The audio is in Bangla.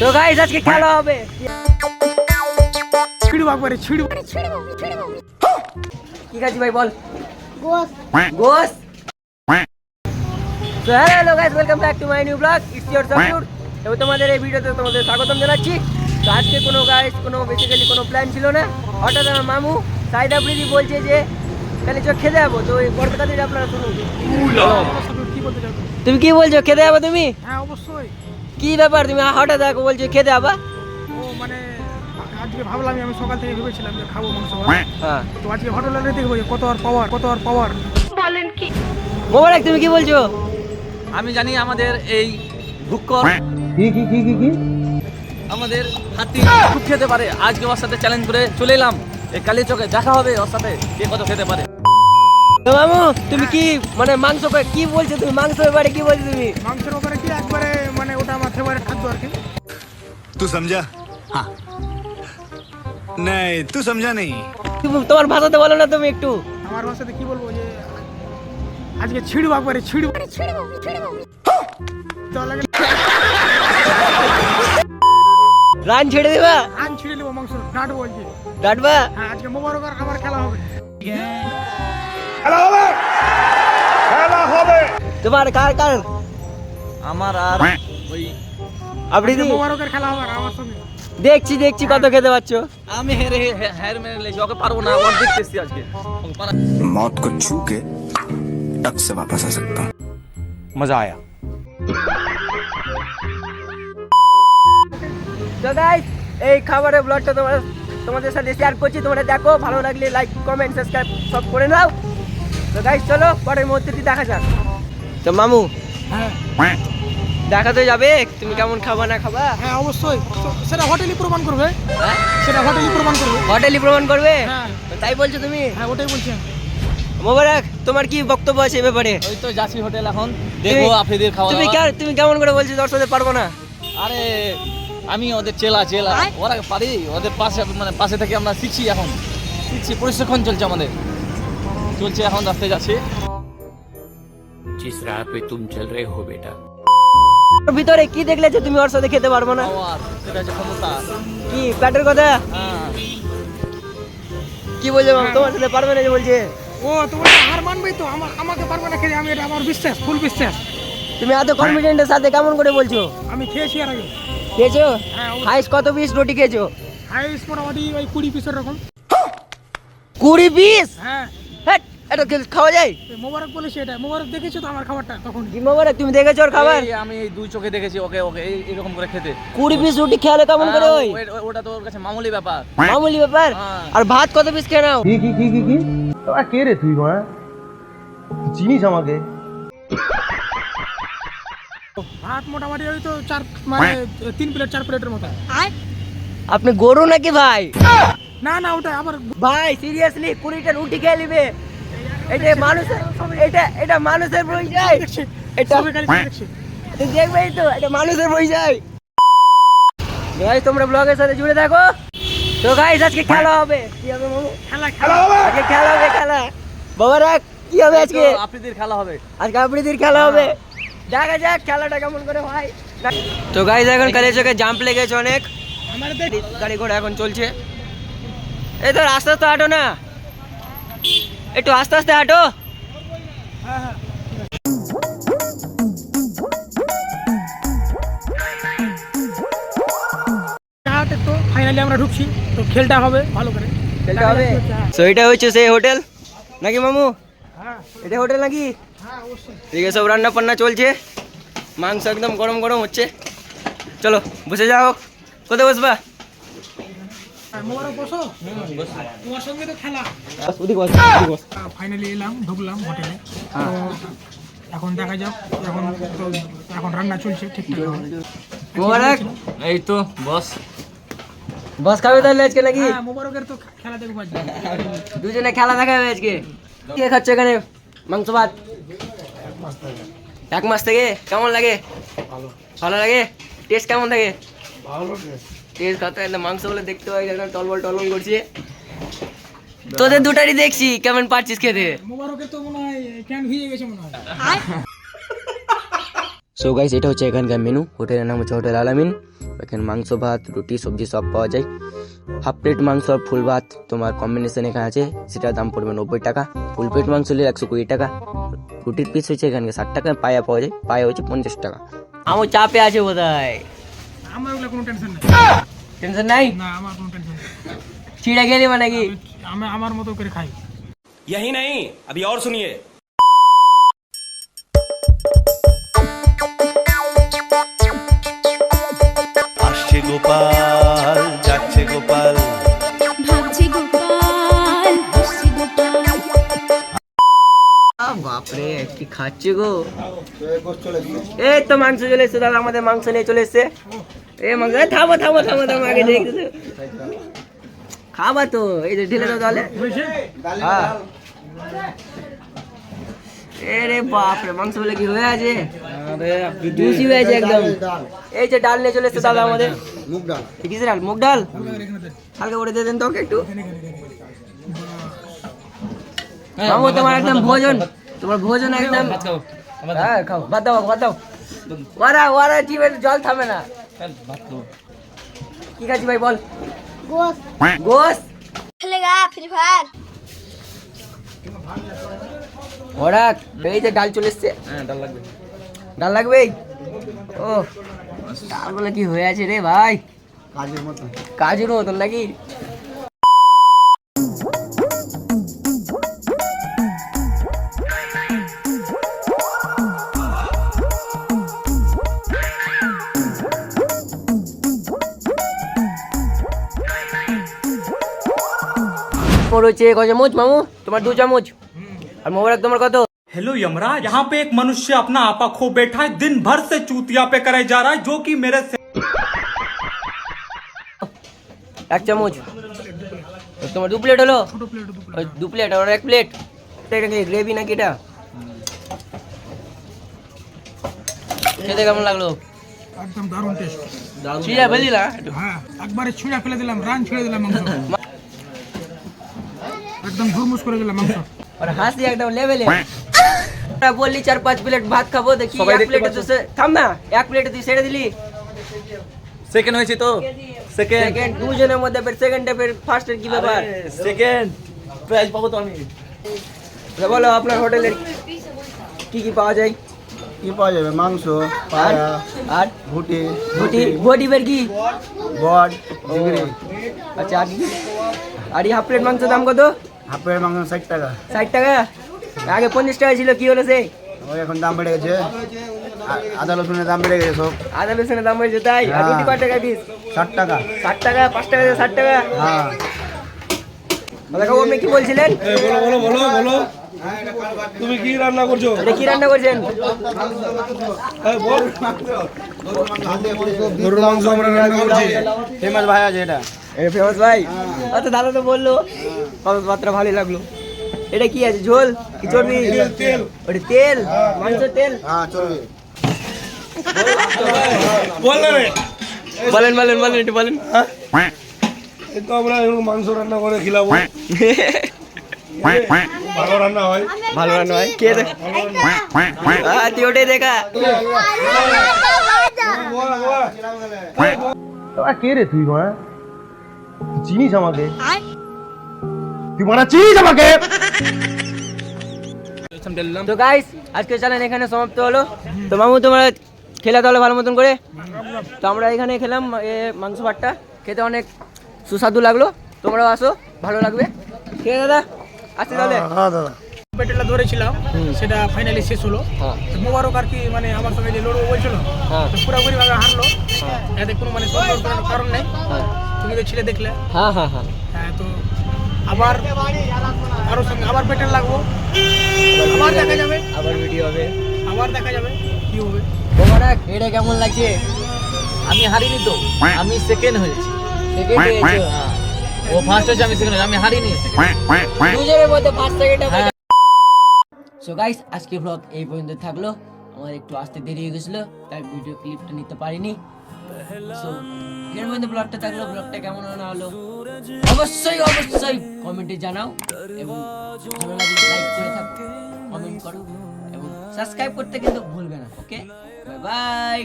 তো গাইস আজকে খেলা হবে কি খাচ্ছি ভাই বল? গোস গোস। তো hello guys, welcome back to my new blog, it's your Sabiur. তো তোমাদের এই ভিডিওতে তোমাদের স্বাগতম জানাচ্ছি। তো আজকে কোনো বেসিক্যালি কোনো প্ল্যান ছিল না। হঠাৎ আমার মামু সাইদ আফ্রিদি বলছে যে তাহলে চো খেতে যাবো। তো এই গল্পটা দিয়ে আপনারা শুনুন। তুমি কি বলছো, খেতে যাবো তুমি? হ্যাঁ অবশ্যই। কি ব্যাপার, তুমি হঠাৎ বলছো খেতে যাবা? ও মানে আজকে ভাবলাম, আমি সকাল থেকে ভেবেছিলাম যে খাবো মাংস। হ্যাঁ, তো আজকে হোটেলে দেখবো যে কত আর পাওয়ার বলেন কি? মোবারক তুমি কি বলছো? আমি জানি আমাদের এই ভুক্কর আমাদের হাতি খুব খেতে পারে। আজকে ওর সাথে চ্যালেঞ্জ করে চলে এলাম এই কালী চকে, দেখা হবে ওর সাথে কে কত খেতে পারে। তো মামু তুমি কি মানে মাংস কি বলছো তুমি? মাংস ব্যাপারে কি বলছো তুমি? মাংসের ওপরে কি একবারে মানে ওটা আমার ফেভারিট খাদ্য আর কি। तू समझा? हाँ नहीं तू समझा नहीं। তোমার ভাষাতে বলো না তুমি একটু। আমার ভাষাতে কি বলবো যে আজকে ছিড়বো একবারে ছিড়বো তো লাগে রান ছেড়ে দেবা? আন ছিড়ে নেবো মাংস ডাঁটবো আর কি। ডাটবা? হ্যাঁ আজকে মোবারক আর আমার খেলা হবে। তোমার কার কার? আমার আর ওই আফ্রিদি? মোবারকের খেলা হবে আর আমার সঙ্গে। দেখছি কত খেতে পারছো। আমি হের মেরে লেছি, ওকে পারবো না। ওর দেখতেছি আজকে ওকে পারা। मौत को छू के टक से वापस आ सकता हूँ। মজা আয়া। তো গাইস এই খাবারের ব্লগটা তোমাদের সাথে শেয়ার করছি। তোমরা দেখো, ভালো লাগলে লাইক কমেন্ট সাবস্ক্রাইব সব করে নাও। তো গাইস চলো পরের মুহূর্তটি দেখা যাক। তো মামু হ্যাঁ দেখাতে যাবে তুমি কেমন খাবা না খাবা? হ্যাঁ অবশ্যই, তো সেটা হোটেলই প্রমাণ করবে। সেটা হোটেলই প্রমাণ করবে। হোটেলই প্রমাণ করবে? হ্যাঁ তো তাই বলছো তুমি? হ্যাঁ ওটাই বলছি আমি। মোবারক তোমার কি বক্তব্য আছে এ ব্যাপারে? ওই তো যাচ্ছি হোটেল এখন, দেখবো আফ্রিদির খাওয়া দাওয়া। তুমি কেমন করে বলছো দর্শকদের পারবো না? আরে আমি ওদের চেলা ওরা পারি, ওদের পাশে থেকে আমরা শিখছি প্রশিক্ষণ চলছে আমাদের, এখন রাস্তায় যাচ্ছি। जिस राह पे तुम चल रहे हो बेटा, ওর ভিতরে কি দেখলে যে তুমি ওর সাথে খেতে পারবো না? পাওয়ার, সেটা হচ্ছে ক্ষমতা। কি প্যাটের কথা? হ্যাঁ কি বলছো মামু, তোমার সাথে পারবে না যে বলছে? ও তোমার হার মানবেই তো, আমাকে পারবে না খেলে, আমি এটা আমার বিশ্বাস, ফুল বিশ্বাস। তুমি এত কনফিডেন্টের সাথে কেমন করে বলছো? আমি খেয়েছি আর আগে। খেয়েছো? হ্যাঁ হাইস্ট কত পিস রুটি খেয়েছো? হাইস মোটামুটি ওই 20 পিসের রকম। 20 পিস? হ্যাঁ হ্যাঁ, এটা খাওয়া যায়? মোবারক বলেছে, এটা মোবারক দেখেছো তো আমার খাবারটা তখন। কি মোবারক তুমি দেখেছো ওর খাবার? আমি এই দুই চোখে দেখেছি ওকে এরকম করে খেতে। 20 পিস রুটি খেলে কেমন করে ওই? ওটা তো ওর কাছে মামুলি ব্যাপার। মামুলি ব্যাপার। হ্যাঁ। আর ভাত কত পিস খেয়ে নাও? তোরা কে রে তুই মা? চিনিস আমাকে? ভাত মোটামুটি ওই তো 3 প্লেট 4 প্লেটের মতো। আপনি গরু নাকি ভাই? না ওটা আবার ভাই সিরিয়াসলি 20টা রুটি খেয়ে নিবে? এটা মানুষের পরিচয়? দেখছি, এটা সবাই খালি দেখছি। দেখবেই তো, এটা মানুষের পরিচয়। গাইস তোমরা ব্লগের সাথে জুড়ে থাকো। তো গাইস আজকে খেলা হবে। কি হবে মামু? খেলা হবে। আজকে খেলা হবে। বাবারা কি হবে আজকে? আফ্রিদির খেলা হবে আজকে আফ্রিদির খেলা হবে। দেখা যাক খেলাটা কেমন করে হয়। তো গাইস এখন কালেচকে জাম্প লেগেছে অনেক। আমাদের গাড়ি ঘোড়া এখন চলছে। এই তো আস্তে আস্তে হাঁটো না, একটু আস্তে আস্তে হাঁটো। হ্যাঁ তো ফাইনালি আমরা ঢুকছি, তো খেলটা হবে ভালো করে। খেলতে হবে। তো এটা হচ্ছে সেই হোটেল নাকি মামু? হ্যাঁ এটা হোটেল নাকি? হ্যাঁ অবশ্যই। এদিকে সব রান্না পান্না চলছে, মাংস একদম গরম গরম হচ্ছে। চলো বসে যাও। কোথায় বসবা? মোবারক বসো, তোমার সঙ্গে তো খেলা। ফাইনালি এলাম, ঢুকলাম হোটেলে। তো এখন দেখা যাক, এখন রান্না চলছে ঠিকঠাক। মোবারক এই তো বস খাবে তাহলে আজকে নাকি? হ্যাঁ মোবারকের তো খেলা দেখবো আজকে। দুজনে খেলা দেখাবে আজকে। কে খাচ্ছে এখানে মাংস ভাত? 1 মাস থেকে কেমন লাগে? ভালো লাগে। টেস্ট কেমন থাকে? টেস্ট খাতে একটা মাংস বলে দেখতে হয় টলবল করছে। তোদের দুটারই দেখছি কেমন পারছিস খেতে। মোবারকের তো মনে হয় ক্যান ভিজে গেছে মনে হয়। সো গাইস, এটা হচ্ছে এখানকার মেনু। হোটেলের নাম হচ্ছে হোটেল আলামিন। এখানে মাংস, ভাত, রুটি, সবজি সব পাওয়া যায়। হাফ প্লেট মাংস আর ফুল ভাত তোমার কম্বিনেশন এখানে আছে, সেটার দাম পড়বে 90 টাকা। ফুল প্লেট মাংস হলে 120 টাকা। রুটির পিস হচ্ছে এখানে 60 টাকা, পায়া পাওয়া যায়, পায়া হচ্ছে 50 টাকা। আমার চাপে আছে বোধ হয়। আমার ওগুলো কোনো টেনশন নেই। টেনশন নাই, না, আমার কোনো টেনশন নেই। ছিঁড়ে গেলি মানে কি? আমি আমার মতো করে খাই। यही नहीं अभी और सुनिए। আসছে গোপাল যাচ্ছে গোপাল ভাবছি গোপাল, হাসছি গোপাল। বাপরে কি খাচ্ছে গো। এই তো মাংস চলে এসছে দাদা, আমাদের মাংস নিয়ে চলে এসছে। এ মাংস, থামো থামো থামো থামো, আগে দেখতে খাবা তো, এই যে ঢেলে দাও তাহলে। হ্যাঁ। এরে বাপরে, মাংস বলে কি হয়ে আছে, জুসি হয়েছে একদম। এই যে ডাল নিয়ে চলে এসছে দাদা আমাদের। মুগ ডাল। কিসের ডাল? মুগ ডাল। হালকা করে দিয়ে দেন তো ওকে একটু। মামু তোমার একদম ভোজন, তোমার ভোজন একদম। হ্যাঁ খাও, ভাত দাও ভাত দাও। ওরা ওরা জিভে জল থামে না। কি খাচ্ছি ভাই বল? গোস গোস খেলেগা ফ্রি ফায়ার। ওরা এই যে ডাল চলে এসছে। ডাল লাগবে। ও ডাল বলে কি হয়ে আছে রে ভাই, কাজের মতন নাকি? মোর হচ্ছে ক চামচ মামু, তোমার 2 চামচ। আর মোবারক তোমার কত? हेलो यमराज, यहाँ पे एक मनुष्य अपना आपा खो बैठा है, दिन भर से चूतिया पे कराया जा रहा है, जो कि मेरे से 1 চামচ। তোমার 2 প্লেট হলো? 2 প্লেট আর 1 প্লেট। এটা কি গ্রেভি নাকি এটা? খেতে কেমন লাগলো? একদম দারুণ টেস্ট। ছিঁড়া ফেলি না? হ্যাঁ, একবারে ছুঁড়ে ফেলে দিলাম, রান ছেড়ে দিলাম মাংস। একদম ঝুরমুস করে দিলাম মাংস। আর হাসি একদম লেভেলে। আমরা বললি 4-5 প্লেট ভাত খাবো, দেখি 1 প্লেটে তো থাম না, 1 প্লেটে তুই ছেড়ে দিলি। সেকেন্ড হয়েছে তো, সেকেন্ড সেকেন্ড দুজনের মধ্যে ফের সেকেন্ডে ফের ফার্স্টের কি ব্যাপার? সেকেন্ড প্রাইজ পাবো তো আমি। বলো আপনার হোটেলে কি কি পাওয়া যায়? কি পাওয়া যাবে? মাংস, পায়া, আর ভুটি, বডি বডি বের কি? বড, জিগরি। আচ্ছা আর কি? আর এই হাফ প্লেট মাংস দাম কত? হাফ প্লেট মাংস 60 টাকা। 60 টাকা? আগে 50 টাকা ছিল, কি হলো সে? ওই এখন দাম বেড়ে গেছে, আদা রসুনের দাম বেড়ে গেছে সব। আদা রসুনের দাম হয়েছে তাই? আর রুটি কত টাকা পিস? 60 টাকা। 60 টাকা, 5 টাকা 60 টাকা। হ্যাঁ। দাদা কাকু আপনি কি বলছিলেন? বলো তুমি কি রান্না করছো? এটা কি রান্না করছেন? গরুর মাংস আমরা রান্না করছি। ফেমাস ভাই আছে এটা। এই ফেমাস ভাই? আচ্ছা দাদা তো বললো, মাত্র ভালোই লাগলো। এটা কি আছে, ঝোল কি চর্বি? তেল। ওটা তেল, মাংস তেল। হ্যাঁ চলবে। বলেন বলেন বলেন একটু বলেন। এই তো আমরা এখন মাংস রান্না করে খিলাবো। ভালো রান্না হয়। ভালো রান্না হয়, কে দেখ? তুই ওটাই দেখা। কে রে তুই মা? চিনিস আমাকে? তুই মারা চিনিস আমাকে? তো গাইস আজকে চ্যানেল এখানে সমাপ্ত হলো। তো মামু তোমরা খেলা তাহলে ভালো মতন করে। তো আমরা এখানে খেলাম মাংস ভাতটা, খেতে অনেক সুস্বাদু লাগলো। তোমরাও আসো, ভালো লাগবে। ঠিক আছে দাদা, আসছি তাহলে। হ্যাঁ দাদা। পেটেলা ধরেছিলাম, সেটা ফাইনালি শেষ হলো। মোবারক আর কি মানে আমার সঙ্গে যে লড়বো বলছিল, তো পুরোপুরি ভাবে হারলো। এতে কোনো মানে সন্দেহের কোনো কারণ নেই। তুমি তো ছিলে দেখলে। হ্যাঁ হ্যাঁ হ্যাঁ। হ্যাঁ, তো আবার কারোর সঙ্গে আবার পেটেল লাগবো, আবার দেখা যাবে, আবার ভিডিও হবে, আবার দেখা যাবে কি হবে। মোবারক এটা কেমন লাগছে? আমি হারিনি তো, আমি সেকেন্ড হয়েছি। সেকেন্ড হয়েছে? ও ফার্স্ট হয়েছে, আমি সেকেন্ড হয়েছি, আমি হারিনি। দুজনের মধ্যে 5 সেকেন্ড। সো গাইস আজকে ব্লগ এই পর্যন্ত থাকলো। আমার একটু আসতে দেরি হয়ে গেছিলো, তাই ভিডিও ক্লিপটা নিতে পারিনি। সো এর মধ্যে ব্লগটা থাকলো। ব্লগটা কেমন না হলো অবশ্যই অবশ্যই কমেন্টে জানাও, এবং ভালো লাগলে লাইক করে থাকো, কমেন্ট করো, এবং সাবস্ক্রাইব করতে কিন্তু ভুলবে না। ওকে। Bye by.